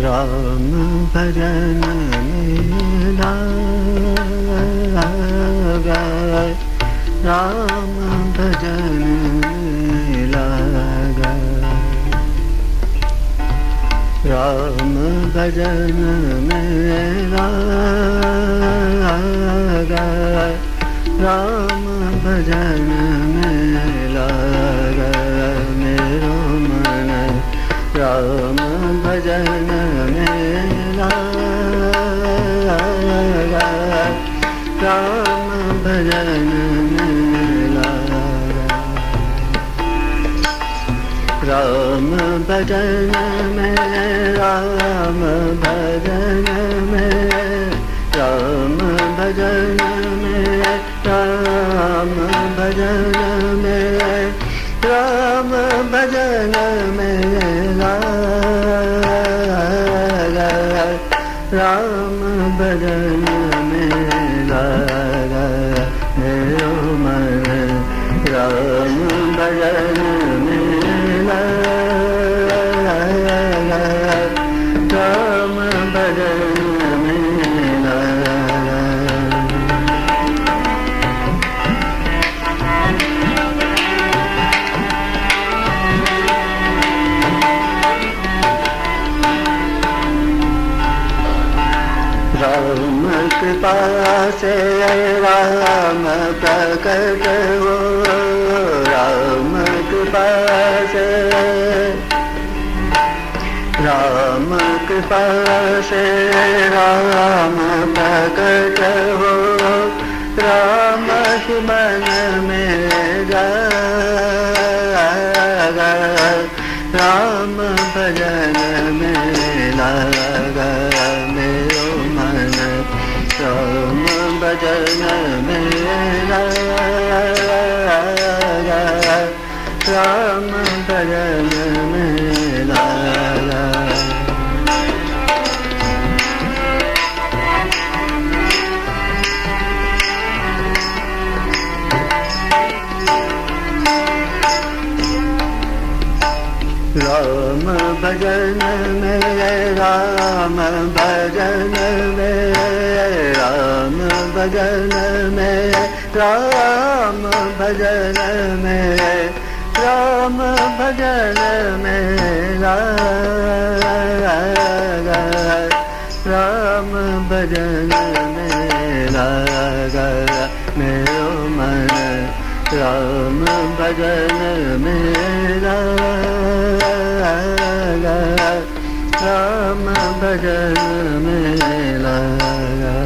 राम भजन में लागा, राम भजन में लागा, राम भजन में लागा, राम भजन में लागा मेरो मन, राम भजन में लागा, राम भजन में लागा, राम भजन में, राम भजन में, राम भजन में, राम भजन में, राम भजन में लागा, राम भजन में लागा मेरो मन, राम भजन में लागा, राम भजन में लागा। राम कृपा से राम प्रकट हो, राम कृपा से, राम कृपा से राम प्रकट हो, राम ही मन में जागा, राम भजन में लागा मेरो मन, राम भजन में लागा, राम भजन में लागा। राम भजन में, राम भजन में, राम भजन में, राम भजन में, राम भजन में लागा, राम भजन में लागा मेरो मन, राम भजन में लागा, राम भजन में लागा।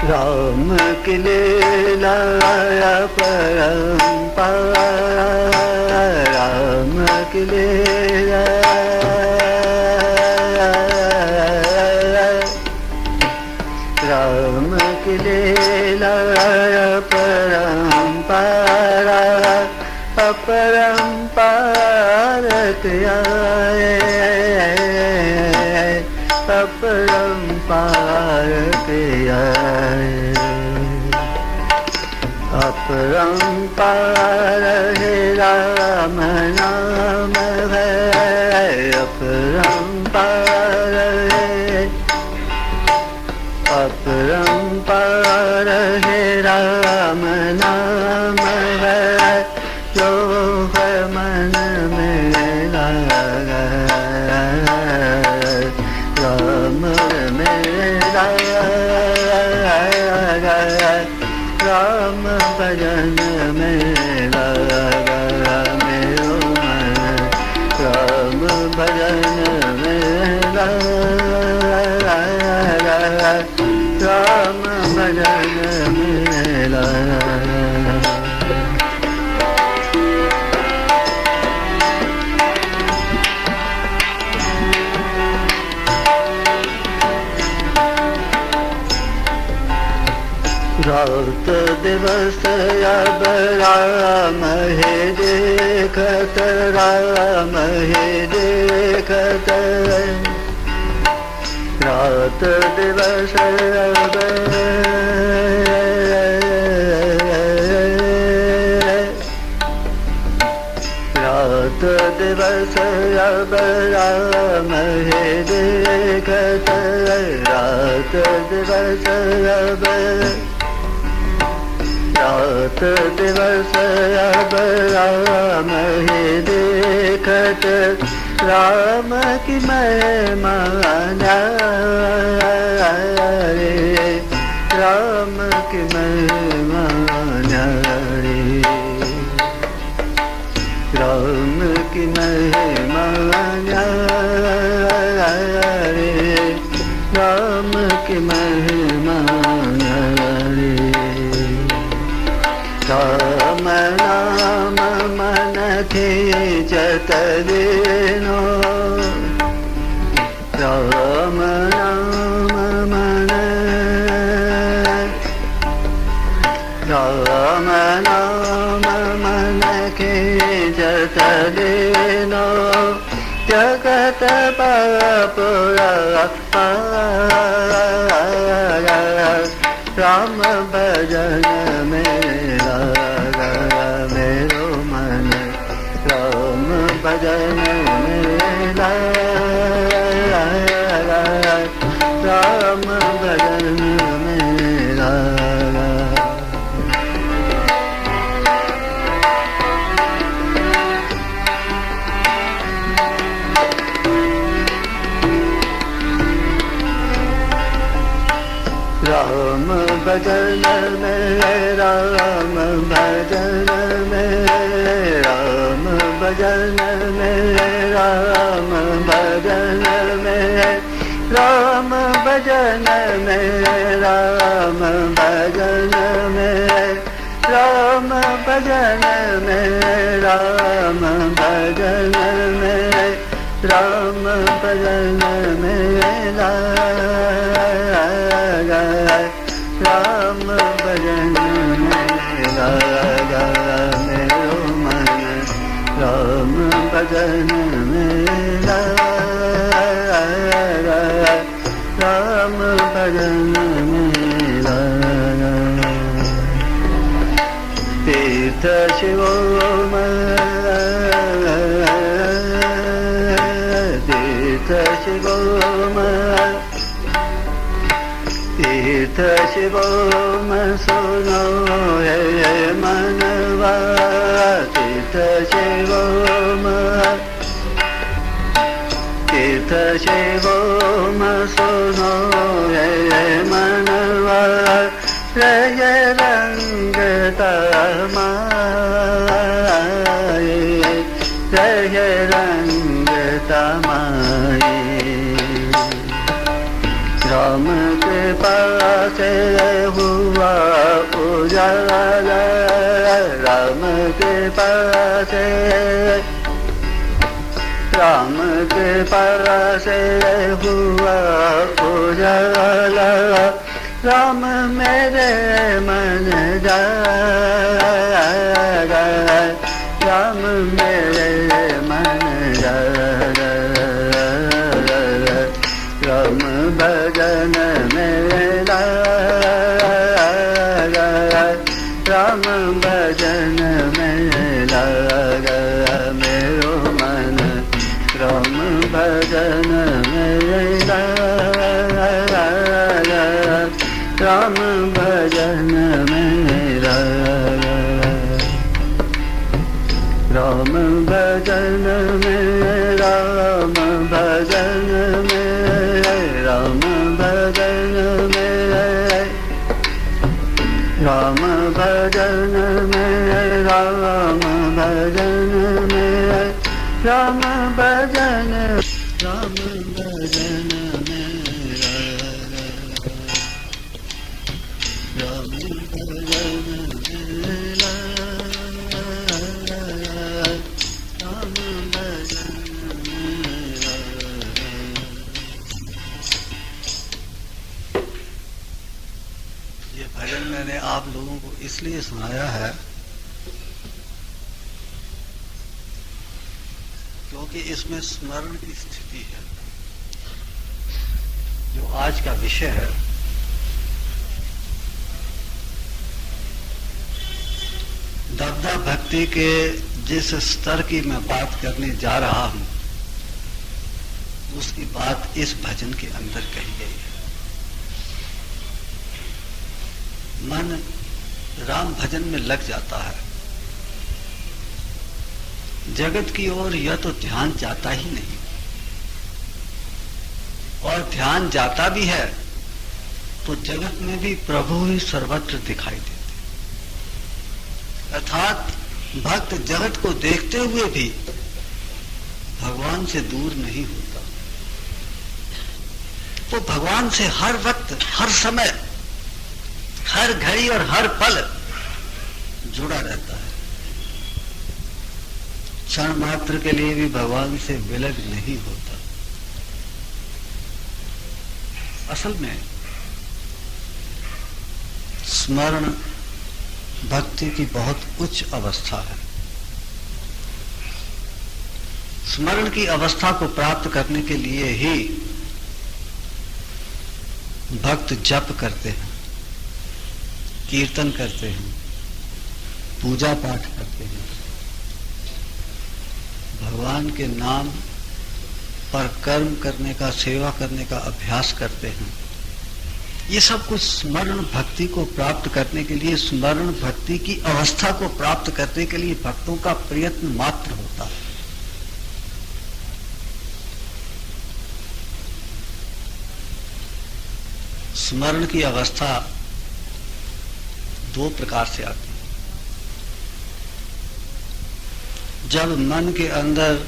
राम की लीला परंपरा, राम की लीला, राम की लीला परंपरा, अपरंपार आए, अपरंपार आए, अपरंपार है राम नाम है, अपरंपार है, अपरंपार है राम नाम है, जो है मन में लागा, राम में लागा, राम भजन में लागा मेरो मन, राम भजन में लागा, राम भजन में लागा। रात दिवस अब राम है देखत, राम है देखत, रात दिवस अब रात दिवस अब राम हे देखत रात दिवस अब रात दिवस अब राम हे देखत राम की महिमा न्यारे राम की महिमा न्यारे राम की महिमा न्यारे राम की महिमा न्यारे राम नाम मन खींचत दीनो राम नाम मन राम नाम मन खींचत दीनो जगत पाप राम भजन मेरा मेरो मन राम भजन मेरा राम भजन मेरा राम भजन में राम भजन में राम भजन में राम भजन में राम भजन में राम भजन में राम भजन में राम भजन में राम भजन में राम भजन मेरा मेरो मन राम भजन मेरा राम भजन मेरा तीर्थ शिवोम तीर्थ शिवोम तीर्थ शिवोम सुनो हे मनवा तीर्थ शिवोम तीर्थ शिवोम सुनो हे मनवा रय रंग तमाए रय रंग तमाए राम के पास हुआ उजाला राम के पास राम के पास हुआ उजाला राम मेरे मन जागा राम मेरे मन जागा राम भजन मेरा राम भजन मेरा मेरो मन राम भजन मेरा राम भजन मेरा राम भजन मेरा राम भजन मेरा राम भजन मेरा राम भजन मेरा राम भजन मेरा राम भजन राम भजन मेरा राम भजन मेरा राम भजन मेरा। ये भजन मैंने आप लोगों को इसलिए सुनाया है क्योंकि इसमें स्मरण की स्थिति है। जो आज का विषय है, दबदबा भक्ति के जिस स्तर की मैं बात करने जा रहा हूं, उसकी बात इस भजन के अंदर कही गई है। मन राम भजन में लग जाता है, जगत की ओर यह तो ध्यान जाता ही नहीं, और ध्यान जाता भी है तो जगत में भी प्रभु ही सर्वत्र दिखाई देते। अर्थात भक्त जगत को देखते हुए भी भगवान से दूर नहीं होता। तो भगवान से हर वक्त, हर समय, हर घड़ी और हर पल जुड़ा रहता है। क्षण मात्र के लिए भी भगवान से विलग नहीं होता। असल में स्मरण भक्ति की बहुत उच्च अवस्था है। स्मरण की अवस्था को प्राप्त करने के लिए ही भक्त जप करते हैं, कीर्तन करते हैं, पूजा पाठ करते हैं, भगवान के नाम पर कर्म करने का, सेवा करने का अभ्यास करते हैं। ये सब कुछ स्मरण भक्ति को प्राप्त करने के लिए, स्मरण भक्ति की अवस्था को प्राप्त करने के लिए भक्तों का प्रयत्न मात्र होता है। स्मरण की अवस्था दो प्रकार से आती है। जब मन के अंदर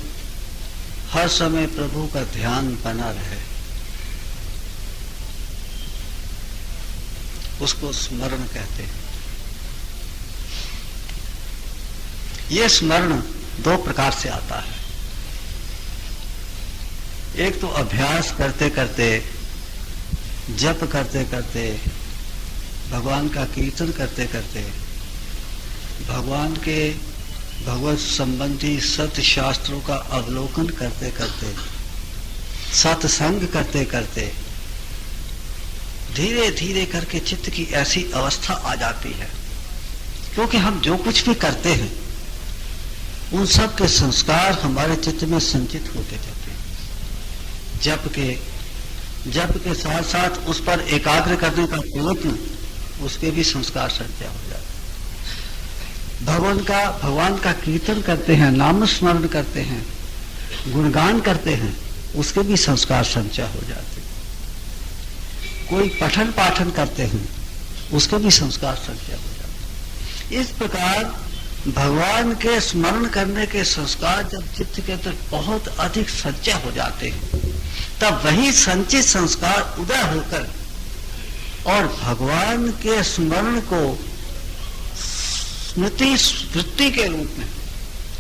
हर समय प्रभु का ध्यान बना रहे, उसको स्मरण कहते हैं। यह स्मरण दो प्रकार से आता है। एक तो अभ्यास करते करते, जप करते करते, भगवान का कीर्तन करते करते, भगवान के भगवत संबंधी सत्य शास्त्रों का अवलोकन करते करते, सत्संग करते करते, धीरे धीरे करके चित्त की ऐसी अवस्था आ जाती है, क्योंकि हम जो कुछ भी करते हैं उन सब के संस्कार हमारे चित्त में संचित होते जाते हैं। जप के साथ साथ उस पर एकाग्र करने का प्रयत्न, उसके भी संस्कार संचय हो जाते हैं। भगवान का कीर्तन करते हैं, नाम स्मरण करते हैं, गुणगान करते हैं, उसके भी संस्कार संचय हो जाते हैं। कोई पठन पाठन करते हैं, उसके भी संस्कार संचय हो जाते हैं। इस प्रकार भगवान के स्मरण करने के संस्कार जब चित्त के अंदर बहुत अधिक संचय हो जाते हैं, तब वही संचित संस्कार उदय होकर और भगवान के स्मरण को स्मृति वृत्ति के रूप में,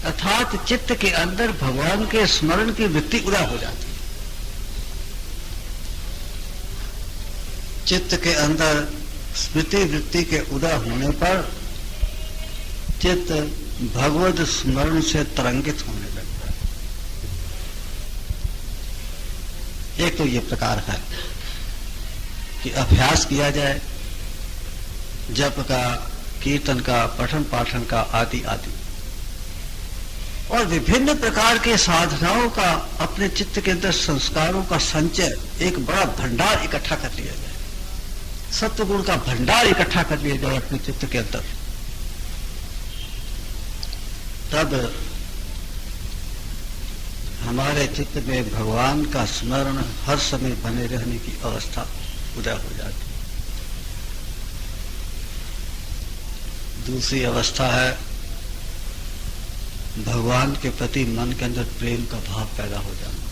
अर्थात चित्त के अंदर भगवान के स्मरण की वृत्ति उदय हो जाती है। चित्त के अंदर स्मृति वृत्ति के उदय होने पर चित्त भगवत स्मरण से तरंगित होने लगता है। एक तो ये प्रकार है कि अभ्यास किया जाए, जप का, कीर्तन का, पठन पाठन का, आदि आदि, और विभिन्न प्रकार के साधनाओं का अपने चित्त के अंदर संस्कारों का संचय, एक बड़ा भंडार इकट्ठा कर लिया जाए, सत्वगुण का भंडार इकट्ठा कर लिया जाए अपने चित्त के अंदर। तब हमारे चित्त में भगवान का स्मरण हर समय बने रहने की अवस्था उदय हो जाती। दूसरी अवस्था है भगवान के प्रति मन के अंदर प्रेम का भाव पैदा हो जाना।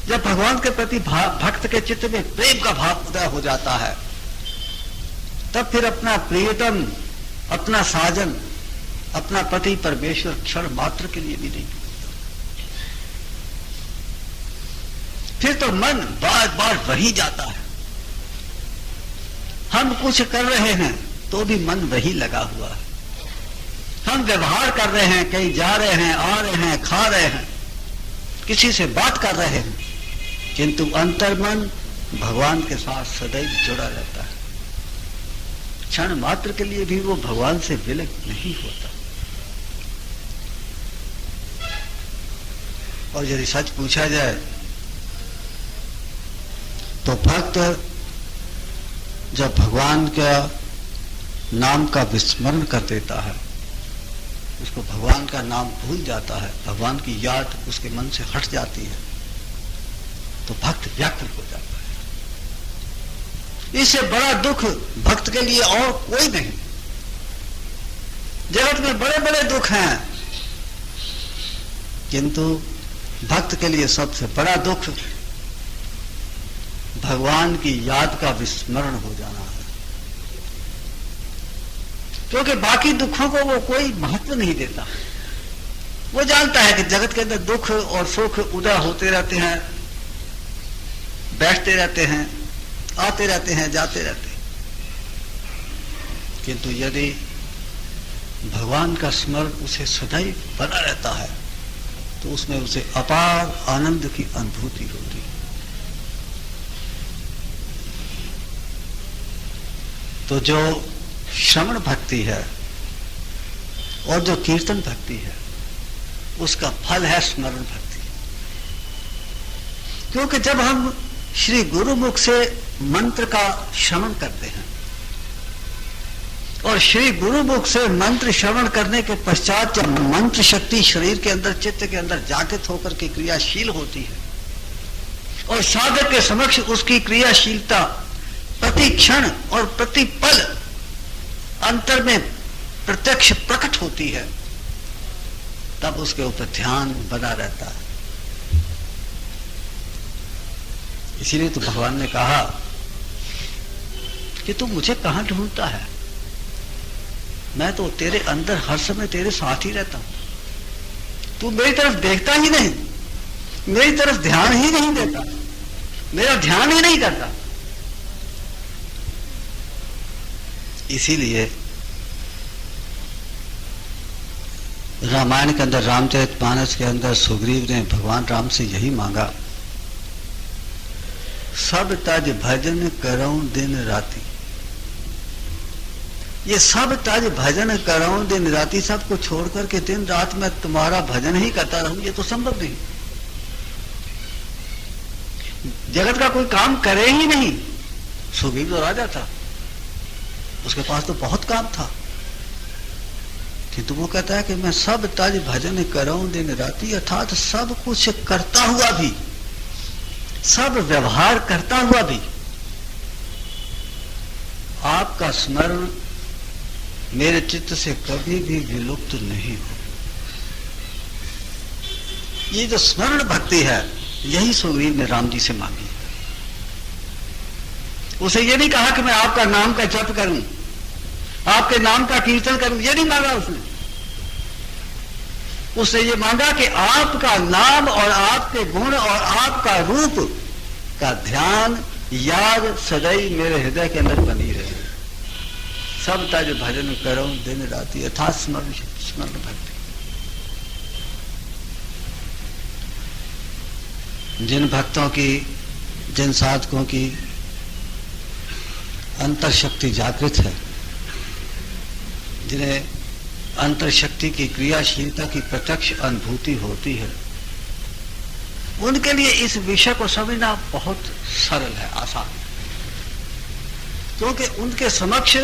जब भगवान के प्रति भक्त के चित्त में प्रेम का भाव उदय हो जाता है, तब फिर अपना प्रियतम, अपना साजन, अपना पति परमेश्वर क्षण मात्र के लिए भी नहीं भूलता। फिर तो मन बार बार वही जाता है। हम कुछ कर रहे हैं तो भी मन वही लगा हुआ है। हम व्यवहार कर रहे हैं, कहीं जा रहे हैं, आ रहे हैं, खा रहे हैं, किसी से बात कर रहे हैं, किंतु अंतर्मन भगवान के साथ सदैव जुड़ा रहता है। क्षण मात्र के लिए भी वो भगवान से विलग नहीं होता। और यदि सच पूछा जाए तो भक्त जब भगवान का नाम का विस्मरण कर देता है, उसको भगवान का नाम भूल जाता है, भगवान की याद उसके मन से हट जाती है, तो भक्त व्याकुल हो जाता है। इससे बड़ा दुख भक्त के लिए और कोई नहीं। जगत में बड़े बड़े दुख हैं, किंतु भक्त के लिए सबसे बड़ा दुख भगवान की याद का विस्मरण हो जाना है। क्योंकि बाकी दुखों को वो कोई महत्व नहीं देता। वो जानता है कि जगत के अंदर दुख और सुख उदय होते रहते हैं, बैठते रहते हैं, आते रहते हैं, जाते रहते हैं। किंतु यदि भगवान का स्मरण उसे सदैव बना रहता है तो उसमें उसे अपार आनंद की अनुभूति होती है। तो जो श्रवण भक्ति है और जो कीर्तन भक्ति है, उसका फल है स्मरण भक्ति। क्योंकि जब हम श्री गुरुमुख से मंत्र का श्रवण करते हैं और श्री गुरुमुख से मंत्र श्रवण करने के पश्चात जब मंत्र शक्ति शरीर के अंदर, चित्त के अंदर जागृत होकर के क्रियाशील होती है और साधक के समक्ष उसकी क्रियाशीलता प्रति क्षण और प्रति पल अंतर में प्रत्यक्ष प्रकट होती है, तब उसके ऊपर ध्यान बना रहता है। इसीलिए तो भगवान ने कहा कि तू मुझे कहां ढूंढता है, मैं तो तेरे अंदर हर समय तेरे साथ ही रहता हूं। तू मेरी तरफ देखता ही नहीं, मेरी तरफ ध्यान ही नहीं देता, मेरा ध्यान ही नहीं करता। इसीलिए रामायण के अंदर, रामचरितमानस के अंदर सुग्रीव ने भगवान राम से यही मांगा, सब तज भजन करऊं दिन राति। ये सब तज भजन करऊं दिन राति, सबको छोड़ करके दिन रात में तुम्हारा भजन ही करता रहूं, ये तो संभव नहीं। जगत का कोई काम करे ही नहीं। सुग्रीव तो राजा था, उसके पास तो बहुत काम था, किंतु वो कहता है कि मैं सब तज भजन करऊं दिन राति, अर्थात सब कुछ करता हुआ भी, सब व्यवहार करता हुआ भी आपका स्मरण मेरे चित्त से कभी भी विलुप्त नहीं हो। ये जो स्मरण भक्ति है, यही सुग्रीव ने राम जी से मांगी। उसे ये नहीं कहा कि मैं आपका नाम का जप करूं, आपके नाम का कीर्तन करूं, ये नहीं मांगा उसने। उसने ये मांगा कि आपका नाम और आपके गुण और आपका रूप का ध्यान, याद सदैव मेरे हृदय के अंदर बनी रहे। सब तज भजन करो दिन राति, अर्थात स्मरण भक्ति। जिन भक्तों की, जिन साधकों की अंतर शक्ति जागृत है, जिन्हें अंतर शक्ति की क्रियाशीलता की प्रत्यक्ष अनुभूति होती है, उनके लिए इस विषय को समझना बहुत सरल है, आसान है। क्योंकि उनके समक्ष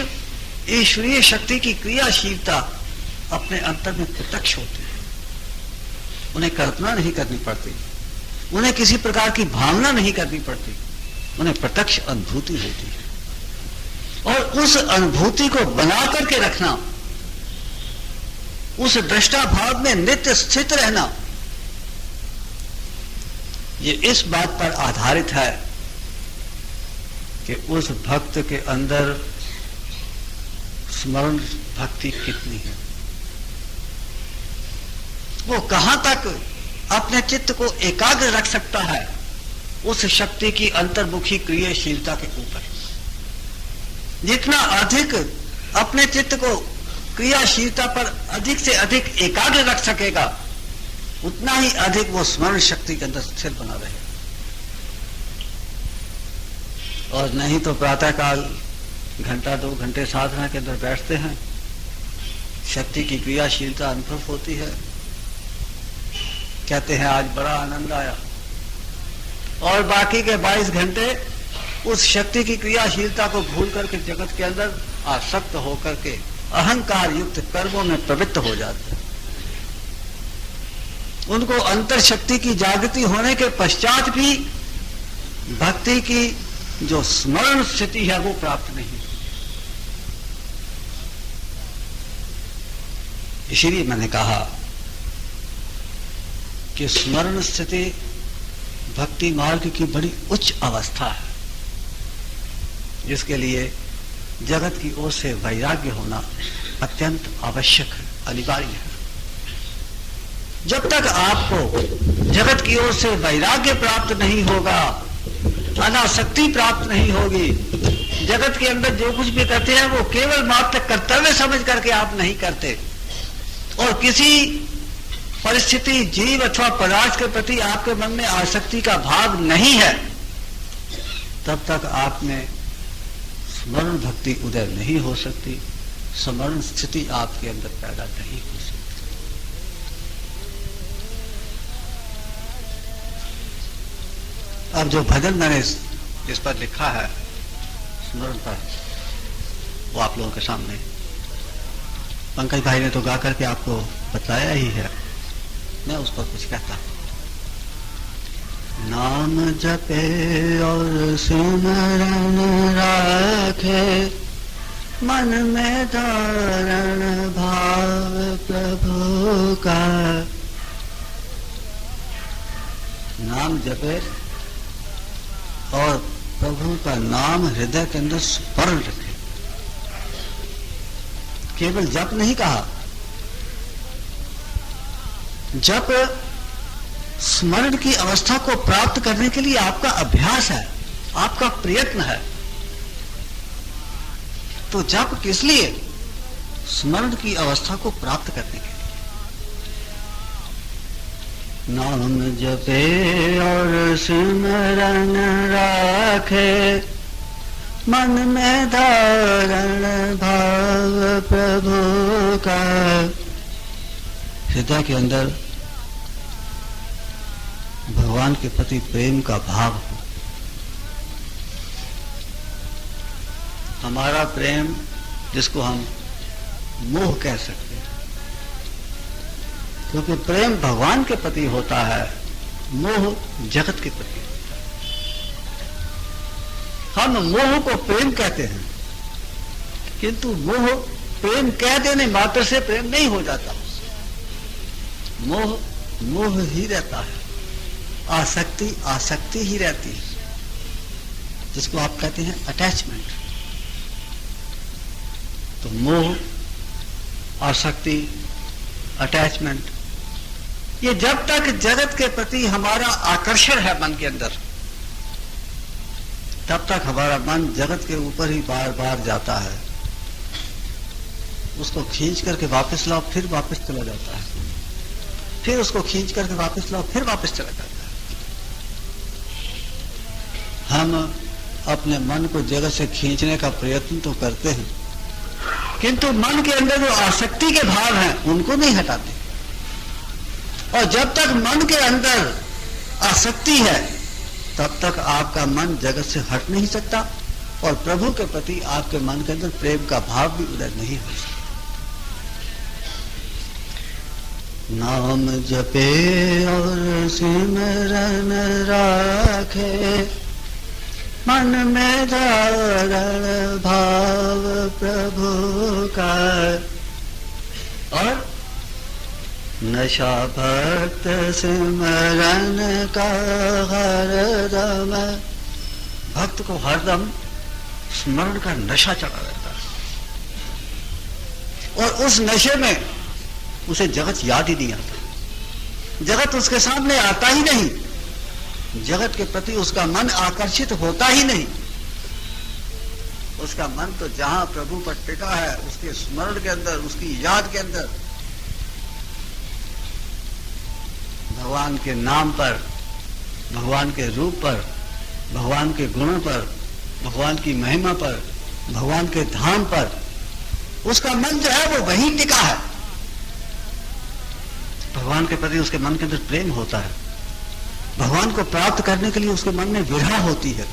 ईश्वरीय शक्ति की क्रियाशीलता अपने अंतर में प्रत्यक्ष होती है। उन्हें कल्पना नहीं करनी पड़ती, उन्हें किसी प्रकार की भावना नहीं करनी पड़ती, उन्हें प्रत्यक्ष अनुभूति होती है। और उस अनुभूति को बना करके रखना, उस दृष्टा भाव में नित्य स्थित रहना, ये इस बात पर आधारित है कि उस भक्त के अंदर स्मरण भक्ति कितनी है, वो कहां तक अपने चित्त को एकाग्र रख सकता है उस शक्ति की अंतर्मुखी क्रियाशीलता के ऊपर। जितना अधिक अपने चित्त को क्रियाशीलता पर अधिक से अधिक एकाग्र रख सकेगा, उतना ही अधिक वो स्मरण शक्ति के अंदर स्थिर बना रहेगा। और नहीं तो प्रातःकाल घंटा 2 घंटे साधना के अंदर बैठते हैं, शक्ति की क्रियाशीलता अनुभव होती है, कहते हैं आज बड़ा आनंद आया, और बाकी के 22 घंटे उस शक्ति की क्रियाशीलता को भूल करके जगत के अंदर आसक्त होकर के अहंकार युक्त कर्मों में प्रवृत्त हो जाते हैं। उनको अंतर शक्ति की जागृति होने के पश्चात भी भक्ति की जो स्मरण स्थिति है वो प्राप्त नहीं। इसीलिए मैंने कहा कि स्मरण स्थिति भक्ति मार्ग की बड़ी उच्च अवस्था है, जिसके लिए जगत की ओर से वैराग्य होना अत्यंत आवश्यक है, अनिवार्य है। जब तक आपको जगत की ओर से वैराग्य प्राप्त नहीं होगा, अनासक्ति प्राप्त नहीं होगी, जगत के अंदर जो कुछ भी करते हैं वो केवल मात्र कर्तव्य समझ करके आप नहीं करते, और किसी परिस्थिति जीव अथवा पदार्थ के प्रति आपके मन में आसक्ति का भाव नहीं है, तब तक आप में स्मरण भक्ति उदय नहीं हो सकती, स्मरण स्थिति आपके अंदर पैदा नहीं हो सकती। अब जो भजन मैंने इस पर लिखा है स्मरण पर, वो आप लोगों के सामने पंकज भाई ने तो गा करके आपको बतलाया ही है, मैं उस पर कुछ कहता हूं। नाम जपे और सिमरन राखे, मन में धारण भाव प्रभु का। नाम जपे और प्रभु का नाम हृदय के अंदर स्मरण रखे। केवल जप नहीं कहा, जप स्मरण की अवस्था को प्राप्त करने के लिए आपका अभ्यास है, आपका प्रयत्न है। तो जप किस लिए? स्मरण की अवस्था को प्राप्त करने के लिए। नाम जपे और सिमरन राखे, मन में धारण भाव प्रभु का। हृदय के अंदर भगवान के प्रति प्रेम का भाव हो। हमारा प्रेम, जिसको हम मोह कह सकते हैं, क्योंकि प्रेम भगवान के प्रति होता है, मोह जगत के प्रति। हम मोह को प्रेम कहते हैं, किंतु मोह प्रेम कह देने मात्र से प्रेम नहीं हो जाता। मोह मोह ही रहता है, आसक्ति आसक्ति ही रहती है, जिसको आप कहते हैं अटैचमेंट। तो मोह, आसक्ति, अटैचमेंट, ये जब तक जगत के प्रति हमारा आकर्षण है मन के अंदर, तब तक हमारा मन जगत के ऊपर ही बार बार जाता है। उसको खींच करके वापस लाओ, फिर वापस चला जाता है, फिर उसको खींच करके वापस लाओ, फिर वापस चला जाता है। हम अपने मन को जगत से खींचने का प्रयत्न तो करते हैं, किंतु मन के अंदर जो आसक्ति के भाव हैं उनको नहीं हटाते। और जब तक मन के अंदर आसक्ति है, तब तक आपका मन जगत से हट नहीं सकता, और प्रभु के प्रति आपके मन के अंदर प्रेम का भाव भी उदय नहीं हो सकता। नाम जपे और सिमरन राखे, मन में धारण भाव प्रभु का। और नशा भक्त सिमरन का हरदम, भक्त को हरदम स्मरण का नशा चढ़ा रहता है, और उस नशे में उसे जगत याद ही नहीं आता, जगत उसके सामने आता ही नहीं, जगत के प्रति उसका मन आकर्षित होता ही नहीं। उसका मन तो जहां प्रभु पर टिका है, उसके स्मरण के अंदर, उसकी याद के अंदर, भगवान के नाम पर, भगवान के रूप पर, भगवान के गुणों पर, भगवान की महिमा पर, भगवान के धाम पर उसका मन जो है वो वहीं टिका है। भगवान के प्रति उसके मन के अंदर प्रेम होता है। भगवान को प्राप्त करने के लिए उसके मन में विरह होती है।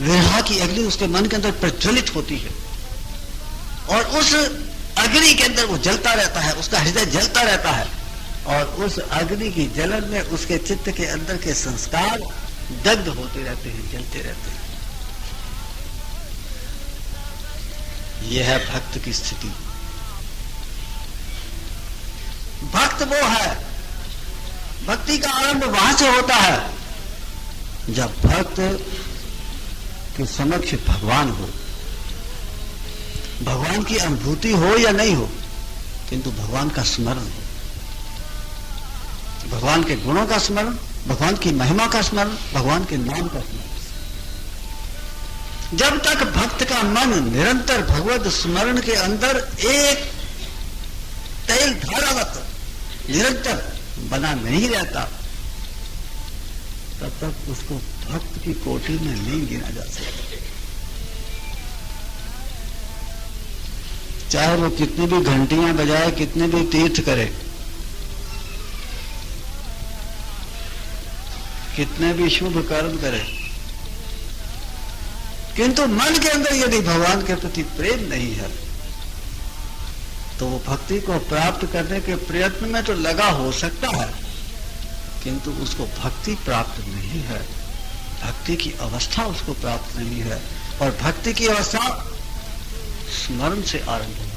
विरह की अग्नि उसके मन के अंदर प्रज्वलित होती है और उस अग्नि के अंदर वो जलता रहता है, उसका हृदय जलता रहता है और उस अग्नि की जलन में उसके चित्त के अंदर के संस्कार दग्ध होते रहते हैं, जलते रहते हैं। यह है भक्त की स्थिति। भक्त वो है, भक्ति का आरंभ वहां से होता है जब भक्त के समक्ष भगवान हो। भगवान की अनुभूति हो या नहीं हो, किंतु भगवान का स्मरण हो, भगवान के गुणों का स्मरण, भगवान की महिमा का स्मरण, भगवान के नाम का स्मरण। जब तक भक्त का मन निरंतर भगवत स्मरण के अंदर एक तेल धारावत निरंतर बना नहीं रहता, तब तक उसको भक्त की कोटि में नहीं गिना जा सकता। चाहे वो कितनी भी घंटियां बजाए, कितने भी तीर्थ करे, कितने भी शुभ कर्म करे, किंतु मन के अंदर यदि भगवान के प्रति प्रेम नहीं है तो वो भक्ति को प्राप्त करने के प्रयत्न में तो लगा हो सकता है, किंतु उसको भक्ति प्राप्त नहीं है। भक्ति की अवस्था उसको प्राप्त नहीं है और भक्ति की अवस्था स्मरण से आरंभ होती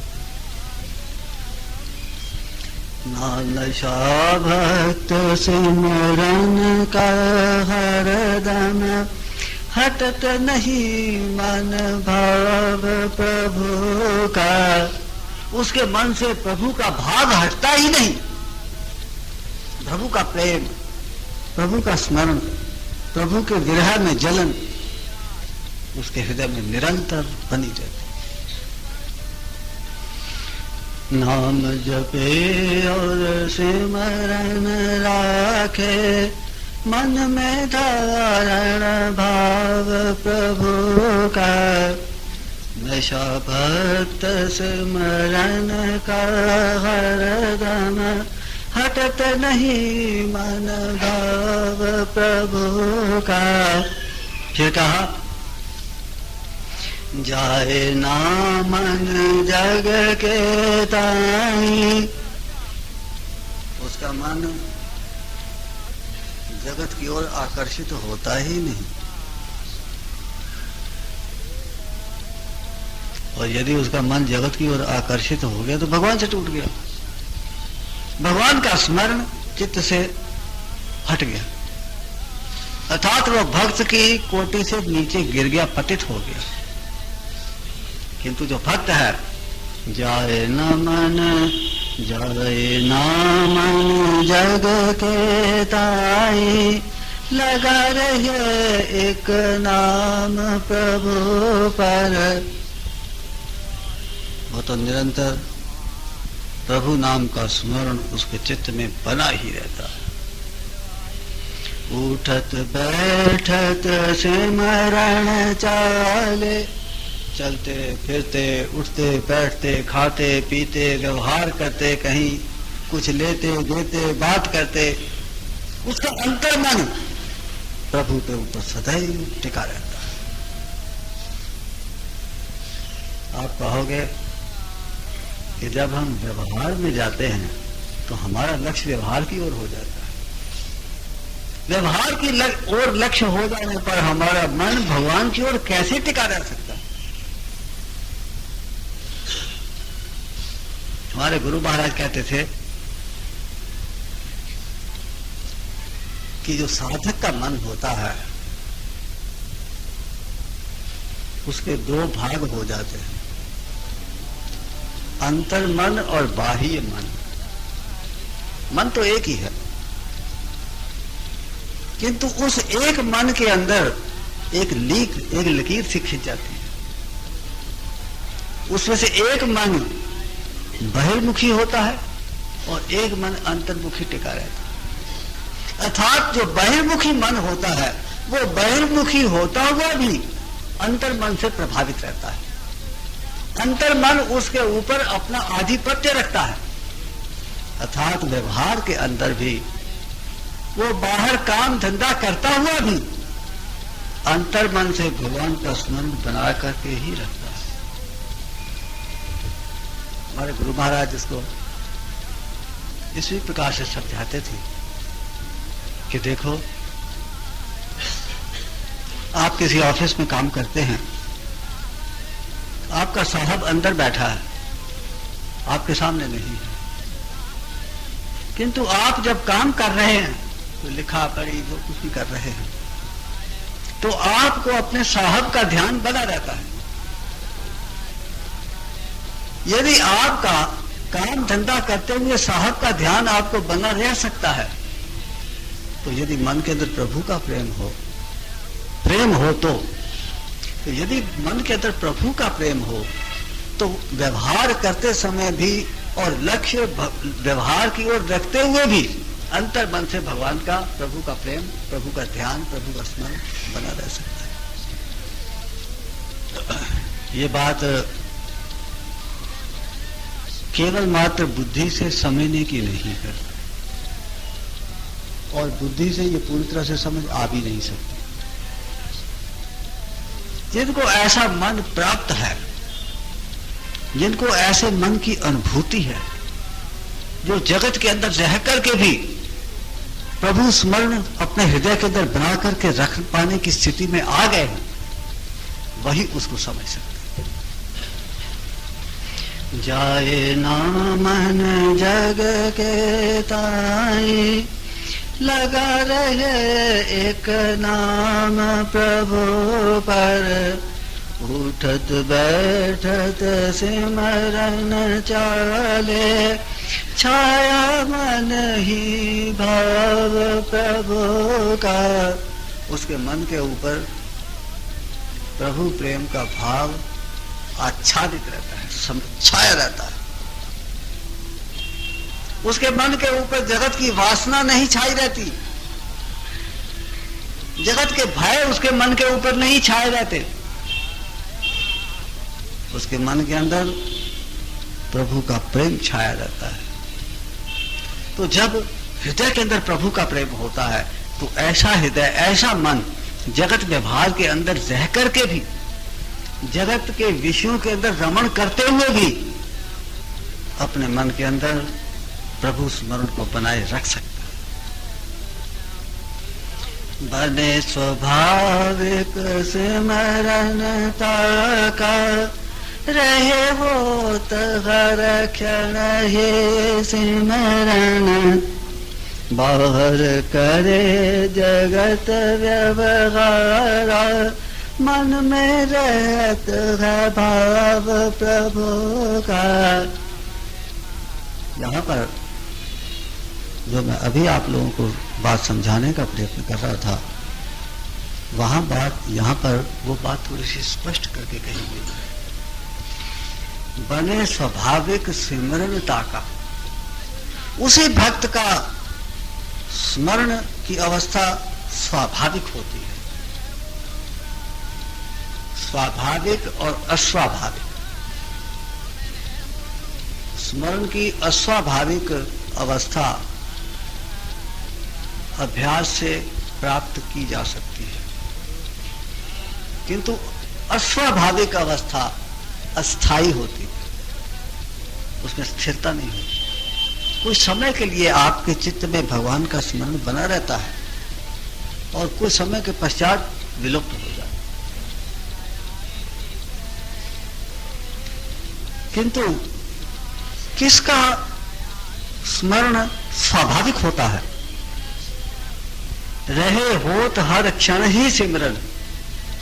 है। नशा भक्त सिमरन का हरदम हटत नहीं मन भाव प्रभु का। उसके मन से प्रभु का भाव हटता ही नहीं। प्रभु का प्रेम, प्रभु का स्मरण, प्रभु के विरह में जलन उसके हृदय में निरंतर बनी रहती। नाम जपे और सिमरन राखे, मन में धारण भाव प्रभु का। नशा भक्त सिमरन का हरदम हटत नहीं मन भाव प्रभु का। फिर कहा, जाए ना मन जग के ताई। उसका मन जगत की ओर आकर्षित होता ही नहीं, और यदि उसका मन जगत की ओर आकर्षित हो गया तो भगवान से टूट गया, भगवान का स्मरण चित्त से हट गया, अर्थात वह भक्त की कोटि से नीचे गिर गया, पतित हो गया। किंतु जो भक्त है, जाए न मन जग के ताई, लगा रहे एक नाम प्रभु पर। वो तो निरंतर प्रभु नाम का स्मरण उसके चित्त में बना ही रहता है। उठत बैठत सिमरण चाले, चलते फिरते, उठते बैठते, खाते पीते, व्यवहार करते, कहीं कुछ लेते देते, बात करते, उसका अंतर्मन प्रभु के ऊपर सदैव टिका रहता है। आप कहोगे कि जब हम व्यवहार में जाते हैं तो हमारा लक्ष्य व्यवहार की ओर हो जाता है। व्यवहार की ओर लक्ष्य हो जाने पर हमारा मन भगवान की ओर कैसे टिका रह सकता है? हमारे गुरु महाराज कहते थे कि जो साधक का मन होता है उसके दो भाग हो जाते हैं, अंतर मन और बाह्य मन। मन तो एक ही है, किंतु उस एक मन के अंदर एक लकीर सी खिंच जाती है। उसमें से एक मन बहिर्मुखी होता है और एक मन अंतर्मुखी टिका रहता है। अर्थात जो बहिर्मुखी मन होता है वो बहिर्मुखी होता हुआ भी अंतर मन से प्रभावित रहता है। अंतर मन उसके ऊपर अपना आधिपत्य रखता है, अर्थात व्यवहार के अंदर भी वो बाहर काम धंधा करता हुआ भी अंतर मन से भगवान का स्मरण बना करके ही रखता है। हमारे गुरु महाराज इसको इसी प्रकार से समझाते थे कि देखो, आप किसी ऑफिस में काम करते हैं, आपका साहब अंदर बैठा है, आपके सामने नहीं है, किंतु आप जब काम कर रहे हैं तो लिखा पढ़ी जो कुछ भी कर रहे हैं तो आपको अपने साहब का ध्यान बना रहता है। यदि आपका काम धंधा करते हुए साहब का ध्यान आपको बना रह सकता है, तो यदि मन के अंदर प्रभु का प्रेम हो तो यदि मन के अंदर प्रभु का प्रेम हो तो व्यवहार करते समय भी और लक्ष्य व्यवहार की ओर रखते हुए भी अंतर मन से भगवान का, प्रभु का प्रेम, प्रभु का ध्यान, प्रभु का स्मरण बना रह सकता है। ये बात केवल मात्र बुद्धि से समझने की नहीं है, और बुद्धि से ये पूरी तरह से समझ आ भी नहीं सकती। जिनको ऐसा मन प्राप्त है, जिनको ऐसे मन की अनुभूति है, जो जगत के अंदर रह करके भी प्रभु स्मरण अपने हृदय के अंदर बना करके रख पाने की स्थिति में आ गए हैं, वही उसको समझ सकते हैं। जाए ना मन जग के ताई, लगा रहे एक नाम प्रभु पर, उठत बैठत सिमरन चाले, छाया मन ही भाव प्रभु का। उसके मन के ऊपर प्रभु प्रेम का भाव आच्छादित रहता है, छाया रहता है। उसके मन के ऊपर जगत की वासना नहीं छाई रहती, जगत के भय उसके मन के ऊपर नहीं छाए रहते। उसके मन के अंदर प्रभु का प्रेम छाया रहता है। तो जब हृदय के अंदर प्रभु का प्रेम होता है तो ऐसा हृदय, ऐसा मन जगत व्यवहार के अंदर रह करके भी, जगत के विषयों के अंदर रमण करते हुए भी अपने मन के अंदर प्रभु स्मरण को बनाए रख सकता है। बने स्वाभाविक सिमरनता का, रहे हो हर क्षण हे सिमरन, बाहर करे जगत व्यवहार, मन में रहत है भाव प्रभु का। यहाँ पर जो मैं अभी आप लोगों को बात समझाने का प्रयत्न कर रहा था, वहां बात, यहाँ पर वो बात थोड़ी सी स्पष्ट करके कही गई है। बने स्वाभाविक सिमरनता का, उसी भक्त का स्मरण की अवस्था स्वाभाविक होती है। स्वाभाविक और अस्वाभाविक, स्मरण की अस्वाभाविक अवस्था अभ्यास से प्राप्त की जा सकती है, किंतु अस्वाभाविक अवस्था अस्थाई होती है, उसमें स्थिरता नहीं होती। कुछ समय के लिए आपके चित्त में भगवान का स्मरण बना रहता है और कुछ समय के पश्चात विलुप्त हो जाता है। किंतु किसका स्मरण स्वाभाविक होता है? रहे होत हर क्षण ही सिमरन,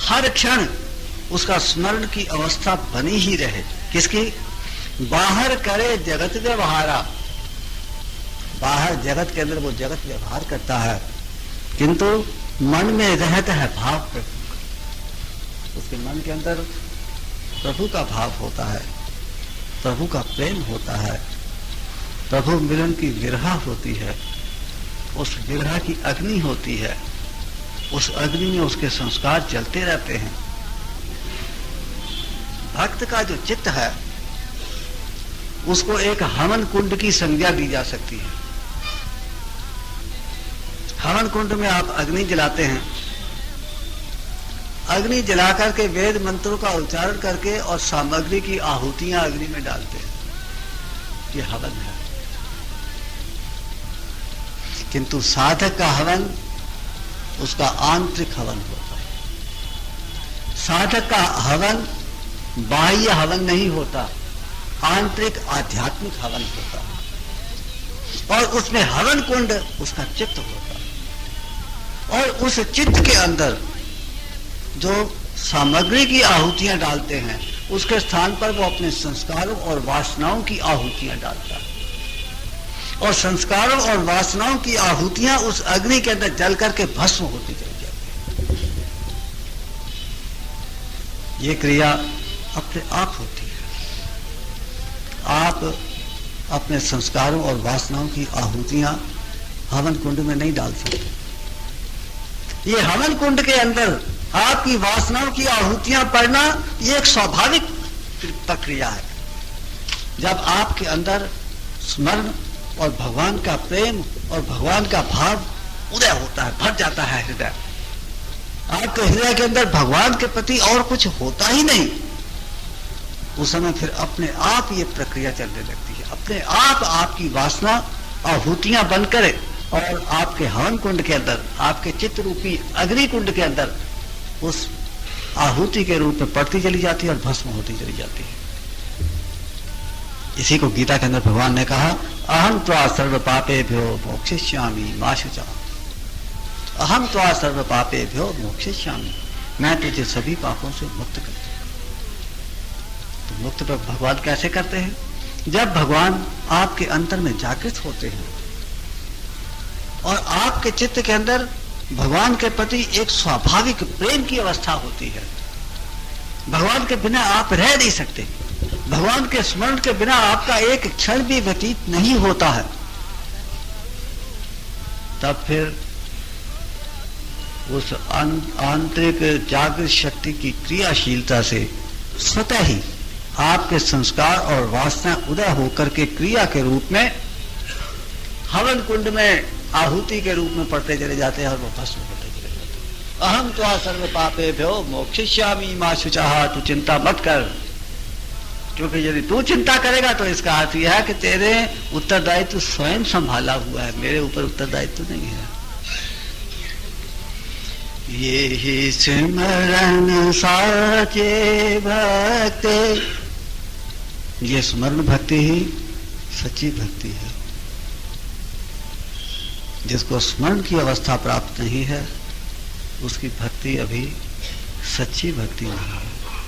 हर क्षण उसका स्मरण की अवस्था बनी ही रहे। किसकी? बाहर करे जगत व्यवहारा, बाहर जगत के अंदर वो जगत व्यवहार करता है, किंतु मन में रहता है भाव प्रभु का। उसके मन के अंदर प्रभु का भाव होता है, प्रभु का प्रेम होता है, प्रभु मिलन की विरह होती है, उस विरह की अग्नि होती है, उस अग्नि में उसके संस्कार चलते रहते हैं। भक्त का जो चित्त है उसको एक हवन कुंड की संज्ञा दी जा सकती है। हवन कुंड में आप अग्नि जलाते हैं, अग्नि जलाकर के वेद मंत्रों का उच्चारण करके और सामग्री की आहुतियां अग्नि में डालते हैं, ये हवन है। किंतु साधक का हवन उसका आंतरिक हवन होता है। साधक का हवन बाह्य हवन नहीं होता, आंतरिक आध्यात्मिक हवन होता है। और उसमें हवन कुंड उसका चित्त होता है। और उस चित्त के अंदर जो सामग्री की आहुतियां डालते हैं उसके स्थान पर वो अपने संस्कारों और वासनाओं की आहुतियां डालता है। और संस्कारों और वासनाओं की आहुतियां उस अग्नि के अंदर जल करके भस्म होती चली जाती है। ये क्रिया अपने आप होती है। आप अपने संस्कारों और वासनाओं की आहुतियां हवन कुंड में नहीं डाल सकते। ये हवन कुंड के अंदर आपकी वासनाओं की आहुतियां पड़ना ये एक स्वाभाविक प्रक्रिया है। जब आपके अंदर स्मरण और भगवान का प्रेम और भगवान का भाव उदय होता है, भर जाता है हृदय, आपके हृदय के अंदर भगवान के प्रति और कुछ होता ही नहीं, उस समय फिर अपने आप ये प्रक्रिया चलने लगती है। अपने आप आपकी वासना आहुतियां बंद करे और आपके हवन कुंड के अंदर, आपके चित्त रूपी अग्नि कुंड के अंदर उस आहुति के रूप में पड़ती चली जाती है और भस्म होती चली जाती है। इसी को गीता के अंदर भगवान ने कहा, अहम त्वा सर्व पापेभ्यो मोक्षयिष्यामि मा शुचा। अहम त्वा सर्व पापेभ्यो मोक्षयिष्यामि, मैं तुझे सभी पापों से मुक्त करता हूं। तो मुक्त भगवान कैसे करते हैं? जब भगवान आपके अंतर में जागृत होते हैं और आपके चित्त के अंदर भगवान के प्रति एक स्वाभाविक प्रेम की अवस्था होती है। भगवान के बिना आप रह नहीं सकते, भगवान के स्मरण के बिना आपका एक क्षण भी व्यतीत नहीं होता है। तब फिर उस आंतरिक जागृत शक्ति की क्रियाशीलता से स्वतः ही आपके संस्कार और वासना उदय होकर के क्रिया के रूप में हवन कुंड में आहुति के रूप में पड़ते चले जाते हैं और वो भस्म होते चले जाते हैं। अहम त्वा सर्व पापेभ्यो मोक्षयिष्यामि मा शुचः, तू चिंता मत कर, क्योंकि यदि तू चिंता करेगा तो इसका अर्थ यह है कि तेरे उत्तरदायित्व स्वयं संभाला हुआ है, मेरे ऊपर उत्तरदायित्व नहीं है। ये ही सिमरन साचे भक्ते, ये स्मरण भक्ति ही सच्ची भक्ति है। जिसको स्मरण की अवस्था प्राप्त नहीं है उसकी भक्ति अभी सच्ची भक्ति नहीं है,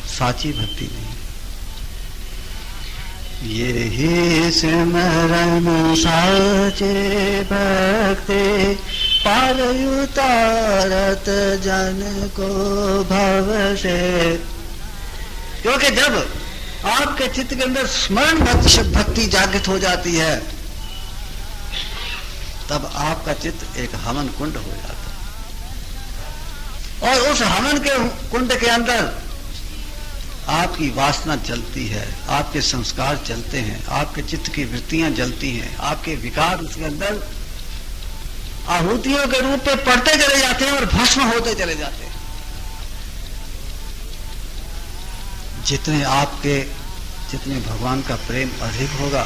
साची भक्ति नहीं। ये ही सिमरन साचे भक्ते, पार उतारत जन को भव से। क्योंकि जब आपके चित्त के अंदर स्मरण भक्ति जागृत हो जाती है तब आपका चित्त एक हवन कुंड हो जाता है। और उस हवन के कुंड के अंदर आपकी वासना जलती है, आपके संस्कार जलते हैं, आपके चित्त की वृत्तियां जलती हैं, आपके विकार उसके अंदर आहुतियों के रूप में पड़ते चले जाते हैं और भस्म होते चले जाते हैं। जितने भगवान का प्रेम अधिक होगा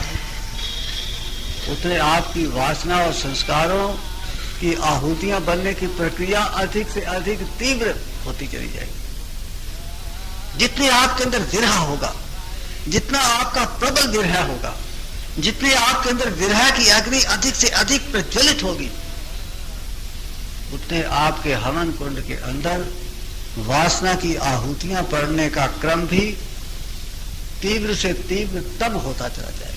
उतने आपकी वासना और संस्कारों की आहुतियां बनने की प्रक्रिया अधिक से अधिक तीव्र होती चली जाएगी। जितने आपके अंदर विरह होगा, जितना आपका प्रबल विरह होगा, जितने आपके अंदर विरह की अग्नि अधिक से अधिक प्रज्वलित होगी, उतने आपके हवन कुंड के अंदर वासना की आहुतियां पड़ने का क्रम भी तीव्र से तीव्रतम होता चला जाएगा।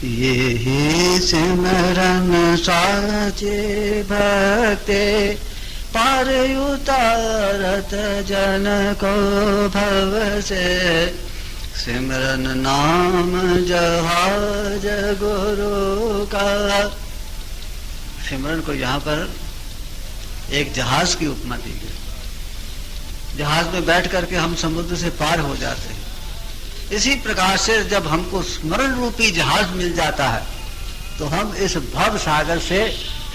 ये ही सिमरन साचे भक्ते, पार उतारत जन को भव से। सिमरन नाम जहाज गुरु का। सिमरन को यहाँ पर एक जहाज की उपमा दी गई। जहाज में बैठ करके हम समुद्र से पार हो जाते हैं। इसी प्रकार से जब हमको स्मरण रूपी जहाज मिल जाता है तो हम इस भव सागर से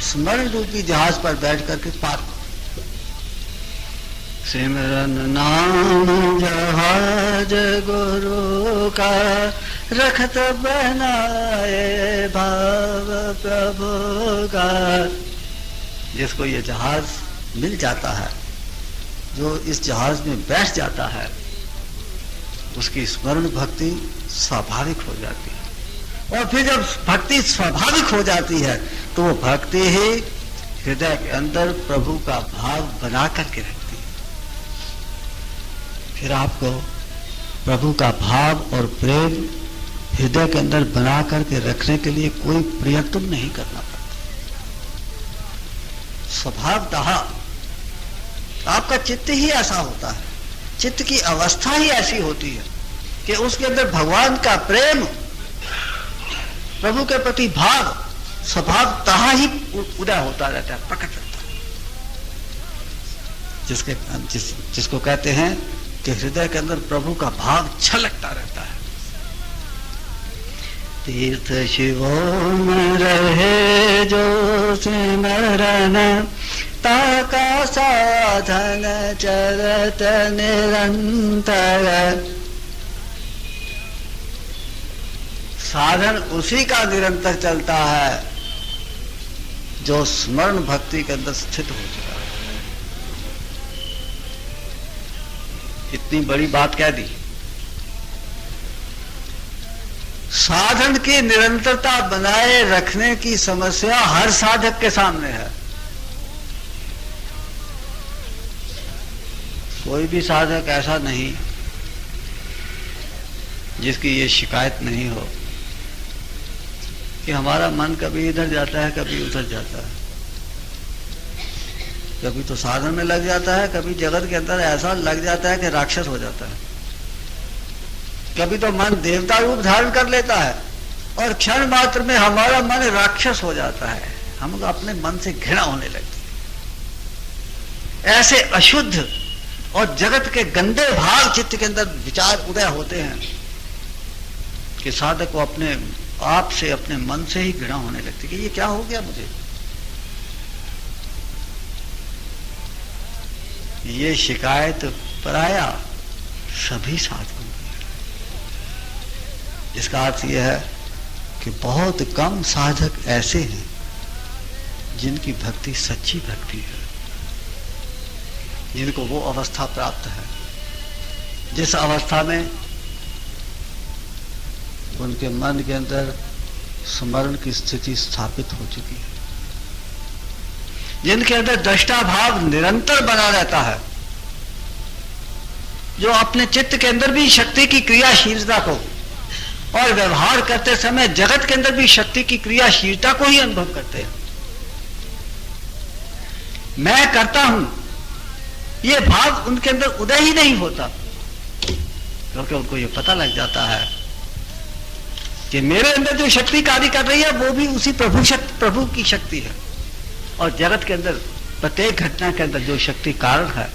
स्मरण रूपी जहाज पर बैठ करके पार हो। सिमरन नाम जहाज गुरु का रखत बनाए भाव प्रभु का। जिसको ये जहाज मिल जाता है, जो इस जहाज में बैठ जाता है, उसकी स्मरण भक्ति स्वाभाविक हो जाती है। और फिर जब भक्ति स्वाभाविक हो जाती है तो वो भक्ति ही हृदय के अंदर प्रभु का भाव बना करके रखती है। फिर आपको प्रभु का भाव और प्रेम हृदय के अंदर बना करके रखने के लिए कोई प्रयत्न नहीं करना पड़ता। स्वभावतः आपका चित्त ही ऐसा होता है, चित्त की अवस्था ही ऐसी होती है कि उसके अंदर भगवान का प्रेम, प्रभु के प्रति भाव स्वभावतः ही उदय होता रहता है, प्रकट रहता है। जिसको कहते हैं कि हृदय के अंदर प्रभु का भाव छलकता रहता है। तीर्थ शिवों में रहे जो सिमरन, ताका साधन चरत निरंतर। साधन उसी का निरंतर चलता है जो स्मरण भक्ति के अंदर स्थित हो चुका है। इतनी बड़ी बात कह दी। साधन की निरंतरता बनाए रखने की समस्या हर साधक के सामने है। कोई भी साधक ऐसा नहीं जिसकी ये शिकायत नहीं हो कि हमारा मन कभी इधर जाता है, कभी उधर जाता है, कभी तो साधन में लग जाता है, कभी जगत के अंदर ऐसा लग जाता है कि राक्षस हो जाता है, कभी तो मन देवता रूप धारण कर लेता है और क्षण मात्र में हमारा मन राक्षस हो जाता है, हम अपने मन से घृणा होने लगती है। ऐसे अशुद्ध और जगत के गंदे भाव चित्त के अंदर विचार उदय होते हैं कि साधक को अपने आप से, अपने मन से ही घृणा होने लगती कि ये क्या हो गया मुझे। ये शिकायत पराया सभी साधकों की है। इसका अर्थ यह है कि बहुत कम साधक ऐसे हैं जिनकी भक्ति सच्ची भक्ति है, जिनको वो अवस्था प्राप्त है जिस अवस्था में उनके मन के अंदर स्मरण की स्थिति स्थापित हो चुकी है, जिनके अंदर दृष्टा भाव निरंतर बना रहता है, जो अपने चित्त के अंदर भी शक्ति की क्रियाशीलता को और व्यवहार करते समय जगत के अंदर भी शक्ति की क्रियाशीलता को ही अनुभव करते हैं। मैं करता हूं ये भाव उनके अंदर उदय ही नहीं होता, क्योंकि उनको ये पता लग जाता है कि मेरे अंदर जो शक्ति कार्य कर रही है वो भी उसी प्रभु की शक्ति है, और जगत के अंदर प्रत्येक घटना के अंदर जो शक्ति कारण है,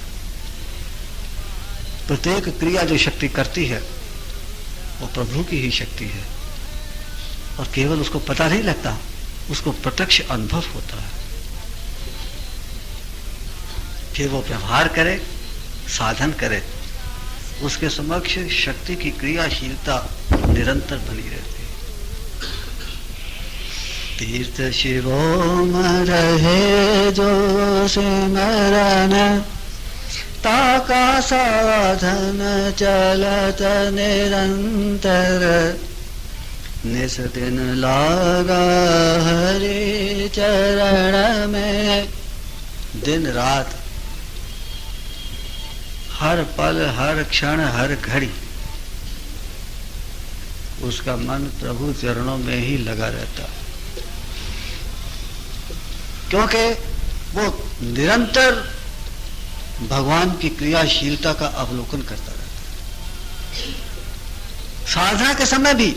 प्रत्येक क्रिया जो शक्ति करती है वो प्रभु की ही शक्ति है। और केवल उसको पता नहीं लगता, उसको प्रत्यक्ष अनुभव होता है। फिर वो व्यवहार करे, साधन करे, उसके समक्ष शक्ति की क्रियाशीलता निरंतर बनी रहती है। तीर्थ शिवों में रहे जो सिमरन, ताका साधन चलत निरंतर। निस दिन लागा हरि चरण में, दिन रात हर पल हर क्षण हर घड़ी उसका मन प्रभु चरणों में ही लगा रहता, क्योंकि वो निरंतर भगवान की क्रियाशीलता का अवलोकन करता रहता है, साधना के समय भी,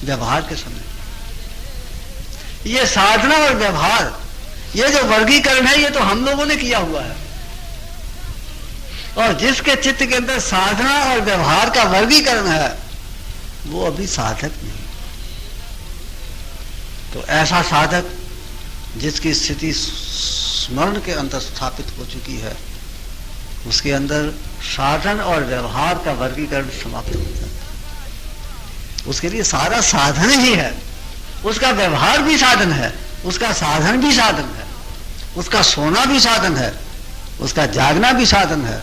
व्यवहार के समय। ये साधना और व्यवहार, ये जो वर्गीकरण है, ये तो हम लोगों ने किया हुआ है। और जिसके चित्त के अंदर साधना और व्यवहार का वर्गीकरण है वो अभी साधक नहीं। तो ऐसा साधक जिसकी स्थिति स्मरण के अंदर स्थापित हो चुकी है, उसके अंदर साधन और व्यवहार का वर्गीकरण समाप्त हो जाता है। उसके लिए सारा साधन ही है, उसका व्यवहार भी साधन है, उसका साधन भी साधन है, उसका सोना भी साधन है, उसका जागना भी साधन है,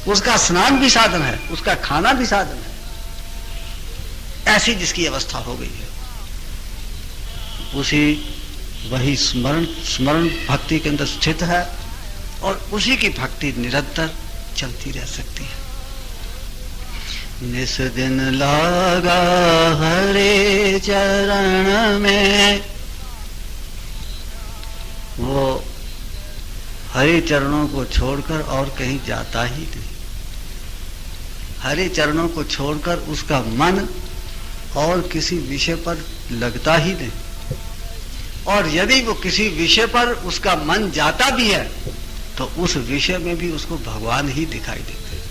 उसका स्नान भी साधन है, उसका खाना भी साधन है। ऐसी जिसकी अवस्था हो गई है, उसी वही स्मरण भक्ति के अंदर स्थित है और उसी की भक्ति निरंतर चलती रह सकती है। निस दिन लागा हरे चरण में, वो हरि चरणों को छोड़कर और कहीं जाता ही नहीं। हरि चरणों को छोड़कर उसका मन और किसी विषय पर लगता ही नहीं। और यदि वो किसी विषय पर उसका मन जाता भी है तो उस विषय में भी उसको भगवान ही दिखाई देते हैं।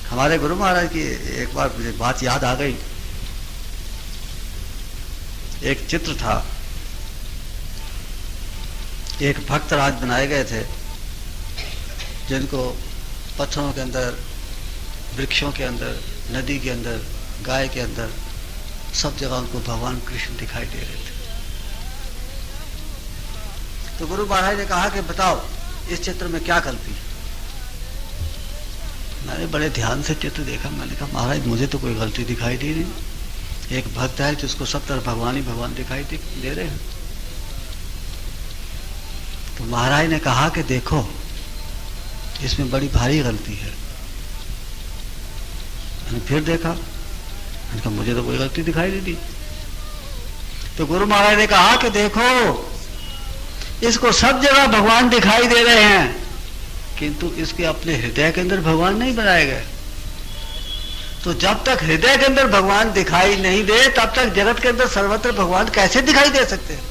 हमारे गुरु महाराज की एक बार मुझे बात याद आ गई। एक चित्र था, एक भक्त राज बनाए गए थे जिनको पत्थरों के अंदर, वृक्षों के अंदर, नदी के अंदर, गाय के अंदर, सब जगह उनको भगवान कृष्ण दिखाई दे रहे थे। तो गुरु महाराज ने कहा कि बताओ इस चित्र में क्या गलती है। मैंने बड़े ध्यान से चित्र देखा, मैंने कहा महाराज मुझे तो कोई गलती दिखाई दे नहीं। एक भक्त है जिसको सब तरफ भगवान ही भगवान दिखाई दे रहे हैं। तो महाराज ने कहा कि देखो इसमें बड़ी भारी गलती है। मैंने फिर देखा, मैंने कहा मुझे तो कोई गलती दिखाई नहीं दी। तो गुरु महाराज ने कहा कि देखो इसको सब जगह भगवान दिखाई दे रहे हैं, किंतु इसके अपने हृदय के अंदर भगवान नहीं बनाए गए। तो जब तक हृदय के अंदर भगवान दिखाई नहीं दे तब तक जगत के अंदर सर्वत्र भगवान कैसे दिखाई दे सकते हैं।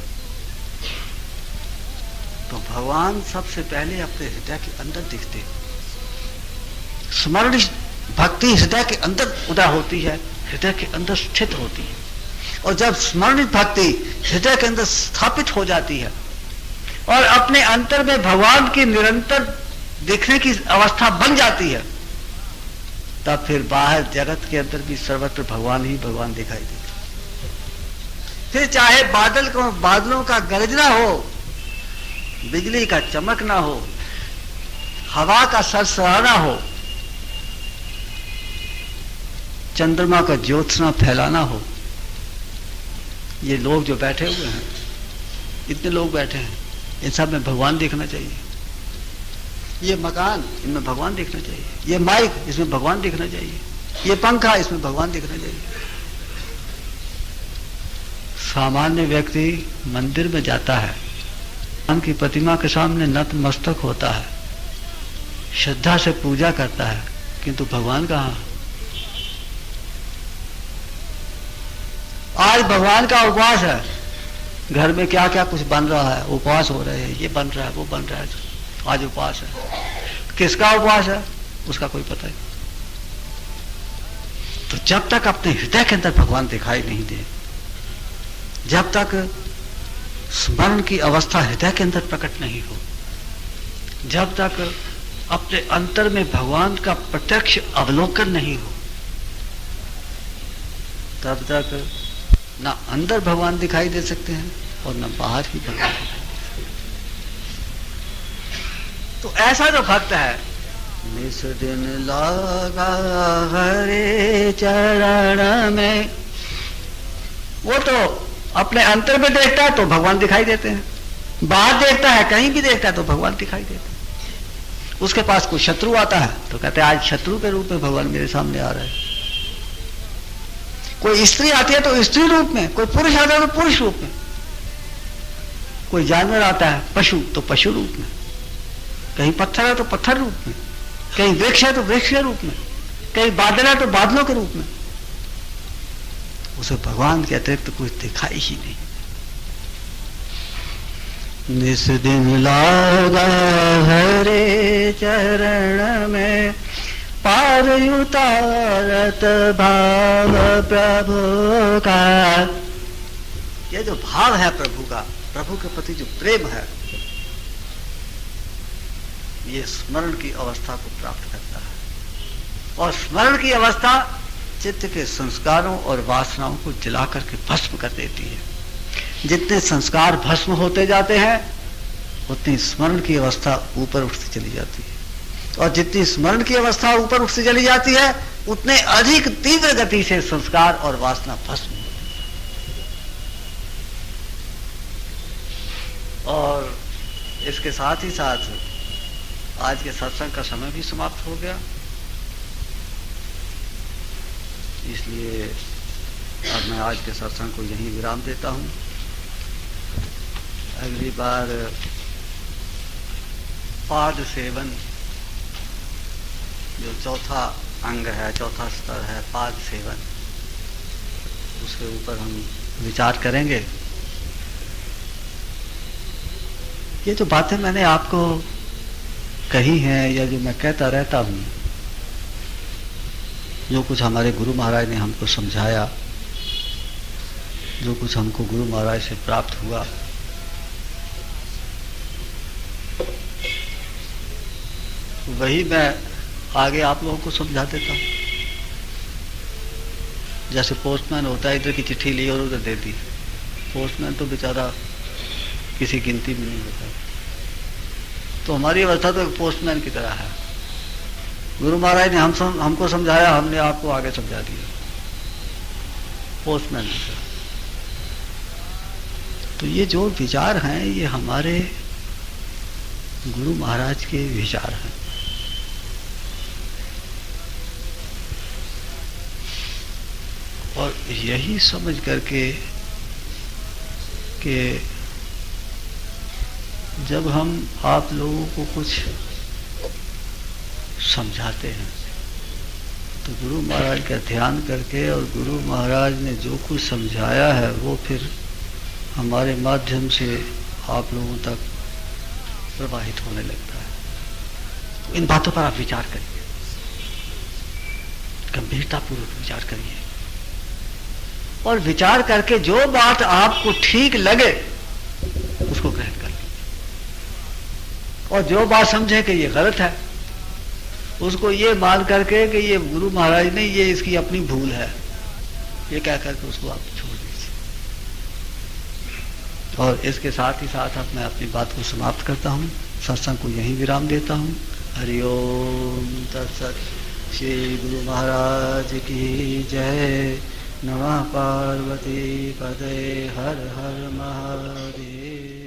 तो भगवान सबसे पहले अपने हृदय के अंदर दिखते हैं। स्मरण भक्ति हृदय के अंदर उदय होती है, हृदय के अंदर स्थित होती है। और जब स्मरण भक्ति हृदय के अंदर स्थापित हो जाती है और अपने अंतर में भगवान की निरंतर दिखने की अवस्था बन जाती है, तब फिर बाहर जगत के अंदर भी सर्वत्र भगवान ही भगवान दिखाई देते। फिर चाहे बादलों का गरजना हो, बिजली का चमकना हो, हवा का सरसराना हो, चंद्रमा का ज्योत्सना फैलाना हो, ये लोग जो बैठे हुए हैं, इतने लोग बैठे हैं, इन सब में भगवान देखना चाहिए। ये मकान, इनमें भगवान देखना चाहिए। ये माइक, इसमें भगवान देखना चाहिए। ये पंखा, इसमें भगवान देखना चाहिए। सामान्य व्यक्ति मंदिर में जाता है, भगवान की प्रतिमा के सामने नतमस्तक होता है, श्रद्धा से पूजा करता है, किंतु भगवान कहाँ? आज भगवान का उपवास है, घर में क्या क्या कुछ बन रहा है, उपवास हो रहे हैं, ये बन रहा है, वो बन रहा है, आज उपवास है। किसका उपवास है उसका कोई पता नहीं। तो जब तक अपने हृदय के अंदर भगवान दिखाई नहीं दे, जब तक स्मरण की अवस्था हृदय के अंदर प्रकट नहीं हो, जब तक अपने अंतर में भगवान का प्रत्यक्ष अवलोकन नहीं हो, तब तक ना अंदर भगवान दिखाई दे सकते हैं और ना बाहर ही भगवान दिखाई दे सकते हैं। तो ऐसा जो भक्त है, निस दिन लागा हरे चरण में, वो तो अपने अंतर में देखता है तो भगवान दिखाई देते हैं, बाहर देखता है, कहीं भी देखता है तो भगवान दिखाई देते हैं। उसके पास कोई शत्रु आता है तो कहते हैं आज शत्रु के रूप में भगवान मेरे सामने आ रहा है। कोई स्त्री आती है तो स्त्री रूप में, कोई पुरुष आता है तो पुरुष रूप में, कोई जानवर आता है पशु तो पशु रूप में, कहीं पत्थर है तो पत्थर रूप में, कहीं वृक्ष है तो वृक्ष के रूप में, कहीं बादल है तो बादलों के रूप में। उसे भगवान के अतिरिक्त कुछ दिखाई ही नहीं। निस दिन लागा हरे चरण में, पार उतारत भाव प्रभु का। ये जो भाव है प्रभु का, प्रभु के प्रति जो प्रेम है, ये स्मरण की अवस्था को प्राप्त करता है। और स्मरण की अवस्था चित्त के संस्कारों और वासनाओं को जला करके भस्म कर देती है। जितने संस्कार भस्म होते जाते हैं उतनी स्मरण की अवस्था ऊपर उठती चली जाती है, और जितनी स्मरण की अवस्था ऊपर उठती चली जाती है उतने अधिक तीव्र गति से संस्कार और वासना भस्म होती है। और इसके साथ ही साथ आज के सत्संग का समय भी समाप्त हो गया, इसलिए अब मैं आज के सत्संग को यहीं विराम देता हूं। अगली बार पाद सेवन, जो चौथा अंग है, चौथा स्तर है पाद सेवन, उसके ऊपर हम विचार करेंगे। ये जो बातें मैंने आपको कही हैं या जो मैं कहता रहता हूँ, जो कुछ हमारे गुरु महाराज ने हमको समझाया, जो कुछ हमको गुरु महाराज से प्राप्त हुआ, वही मैं आगे आप लोगों को समझा देता हूँ। जैसे पोस्टमैन होता है, इधर की चिट्ठी ली और उधर दे दी। पोस्टमैन तो बेचारा किसी गिनती में नहीं होता, तो हमारी अवस्था तो पोस्टमैन की तरह है। गुरु महाराज ने हमको समझाया, हमने आपको आगे समझा दिया, पोस्टमैन की तरह। तो ये जो विचार हैं ये हमारे गुरु महाराज के विचार हैं। और यही समझ करके कि जब हम आप लोगों को कुछ समझाते हैं तो गुरु महाराज का ध्यान करके, और गुरु महाराज ने जो कुछ समझाया है वो फिर हमारे माध्यम से आप लोगों तक प्रवाहित होने लगता है। तो इन बातों पर आप विचार करिए, गंभीरतापूर्वक विचार करिए, और विचार करके जो बात आपको ठीक लगे उसको ग्रहण कर लीजिए, और जो बात समझे कि ये गलत है उसको ये मान करके कि ये गुरु महाराज ने, ये इसकी अपनी भूल है, ये कह करके उसको आप छोड़ दीजिए। और इसके साथ ही साथ अब मैं अपनी बात को समाप्त करता हूँ, सत्संग को यहीं विराम देता हूँ। हरि ओम तत्सत। श्री गुरु महाराज की जय। नमः पार्वती पदे हर हर महादेव।